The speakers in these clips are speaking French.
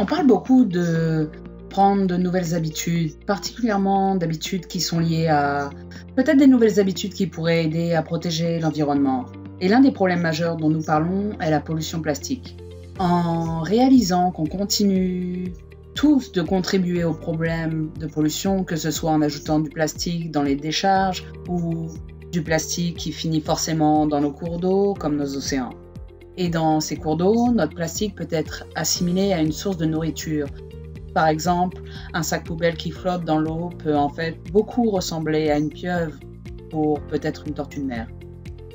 On parle beaucoup de prendre de nouvelles habitudes, particulièrement d'habitudes qui sont liées à peut-être des nouvelles habitudes qui pourraient aider à protéger l'environnement. Et l'un des problèmes majeurs dont nous parlons est la pollution plastique. En réalisant qu'on continue tous de contribuer au problème de pollution, que ce soit en ajoutant du plastique dans les décharges ou du plastique qui finit forcément dans nos cours d'eau comme nos océans. Et dans ces cours d'eau, notre plastique peut être assimilé à une source de nourriture. Par exemple, un sac poubelle qui flotte dans l'eau peut en fait beaucoup ressembler à une pieuvre pour peut-être une tortue de mer.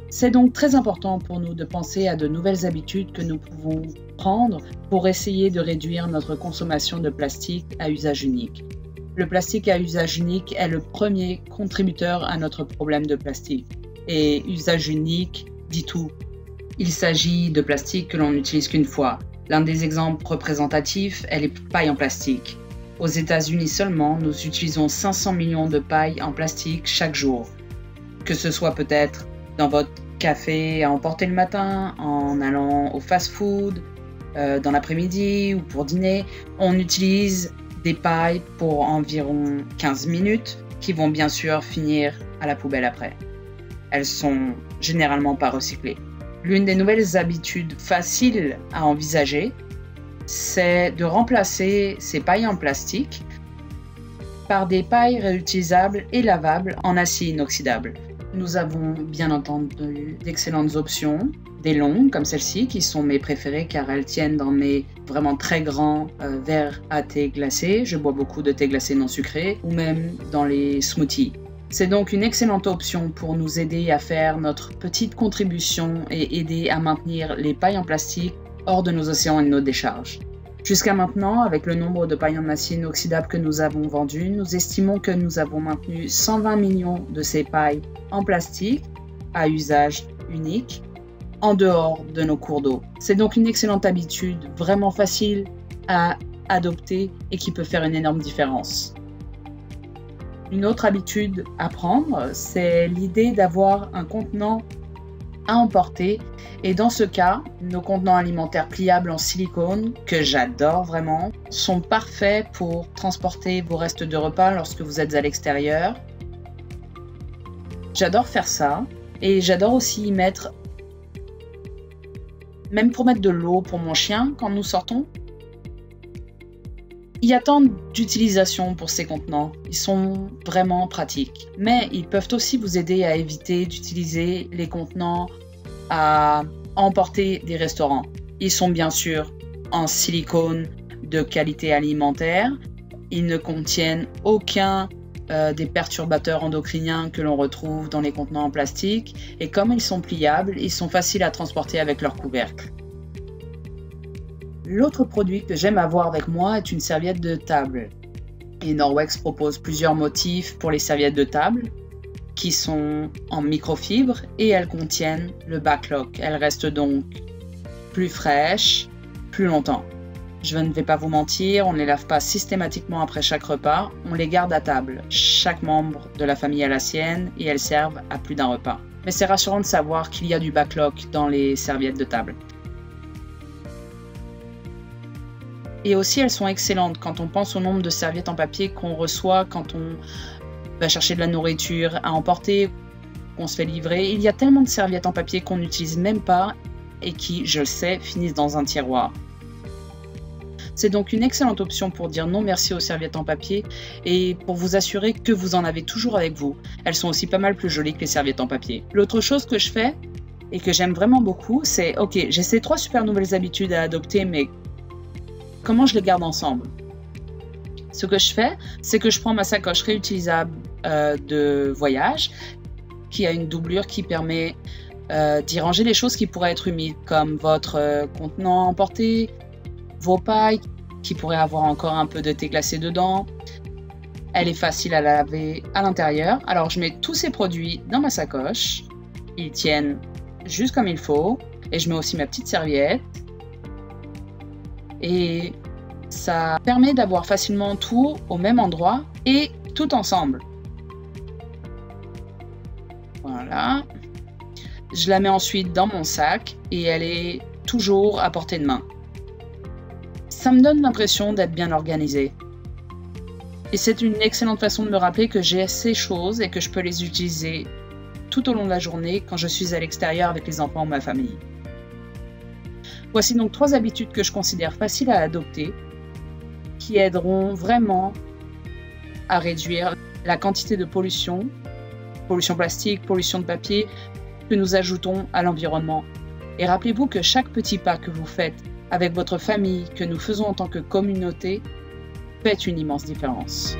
C'est donc très important pour nous de penser à de nouvelles habitudes que nous pouvons prendre pour essayer de réduire notre consommation de plastique à usage unique. Le plastique à usage unique est le premier contributeur à notre problème de plastique. Et usage unique dit tout. Il s'agit de plastique que l'on n'utilise qu'une fois. L'un des exemples représentatifs est les pailles en plastique. Aux États-Unis seulement, nous utilisons 500 millions de pailles en plastique chaque jour. Que ce soit peut-être dans votre café à emporter le matin, en allant au fast-food, dans l'après-midi ou pour dîner, on utilise des pailles pour environ 15 minutes qui vont bien sûr finir à la poubelle après. Elles sont généralement pas recyclées. L'une des nouvelles habitudes faciles à envisager, c'est de remplacer ces pailles en plastique par des pailles réutilisables et lavables en acier inoxydable. Nous avons bien entendu d'excellentes options, des longues comme celle-ci qui sont mes préférées car elles tiennent dans mes vraiment très grands verres à thé glacé. Je bois beaucoup de thé glacé non sucré ou même dans les smoothies. C'est donc une excellente option pour nous aider à faire notre petite contribution et aider à maintenir les pailles en plastique hors de nos océans et de nos décharges. Jusqu'à maintenant, avec le nombre de pailles en acier inoxydable que nous avons vendues, nous estimons que nous avons maintenu 120 millions de ces pailles en plastique à usage unique en dehors de nos cours d'eau. C'est donc une excellente habitude, vraiment facile à adopter et qui peut faire une énorme différence. Une autre habitude à prendre, c'est l'idée d'avoir un contenant à emporter. Et dans ce cas, nos contenants alimentaires pliables en silicone, que j'adore vraiment, sont parfaits pour transporter vos restes de repas lorsque vous êtes à l'extérieur. J'adore faire ça. Et j'adore aussi y mettre, même pour mettre de l'eau pour mon chien quand nous sortons. Il y a tant d'utilisation pour ces contenants, ils sont vraiment pratiques. Mais ils peuvent aussi vous aider à éviter d'utiliser les contenants à emporter des restaurants. Ils sont bien sûr en silicone de qualité alimentaire. Ils ne contiennent aucun des perturbateurs endocriniens que l'on retrouve dans les contenants en plastique. Et comme ils sont pliables, ils sont faciles à transporter avec leur couvercle. L'autre produit que j'aime avoir avec moi est une serviette de table. Et Norwex propose plusieurs motifs pour les serviettes de table qui sont en microfibre et elles contiennent le backlock. Elles restent donc plus fraîches, plus longtemps. Je ne vais pas vous mentir, on ne les lave pas systématiquement après chaque repas, on les garde à table. Chaque membre de la famille a la sienne et elles servent à plus d'un repas. Mais c'est rassurant de savoir qu'il y a du backlock dans les serviettes de table. Et aussi, elles sont excellentes quand on pense au nombre de serviettes en papier qu'on reçoit quand on va chercher de la nourriture à emporter, qu'on se fait livrer. Il y a tellement de serviettes en papier qu'on n'utilise même pas et qui, je le sais, finissent dans un tiroir. C'est donc une excellente option pour dire non merci aux serviettes en papier et pour vous assurer que vous en avez toujours avec vous. Elles sont aussi pas mal plus jolies que les serviettes en papier. L'autre chose que je fais et que j'aime vraiment beaucoup, c'est ok, j'ai ces 3 super nouvelles habitudes à adopter, mais comment je les garde ensemble? Ce que je fais, c'est que je prends ma sacoche réutilisable de voyage qui a une doublure qui permet d'y ranger les choses qui pourraient être humides, comme votre contenant à emporter, vos pailles qui pourraient avoir encore un peu de thé glacé dedans. Elle est facile à laver à l'intérieur. Alors je mets tous ces produits dans ma sacoche. Ils tiennent juste comme il faut. Et je mets aussi ma petite serviette. Et ça permet d'avoir facilement tout au même endroit et tout ensemble. Voilà. Je la mets ensuite dans mon sac et elle est toujours à portée de main. Ça me donne l'impression d'être bien organisé. Et c'est une excellente façon de me rappeler que j'ai ces choses et que je peux les utiliser tout au long de la journée quand je suis à l'extérieur avec les enfants ou ma famille. Voici donc 3 habitudes que je considère faciles à adopter, qui aideront vraiment à réduire la quantité de pollution plastique, pollution de papier, que nous ajoutons à l'environnement. Et rappelez-vous que chaque petit pas que vous faites avec votre famille, que nous faisons en tant que communauté, fait une immense différence.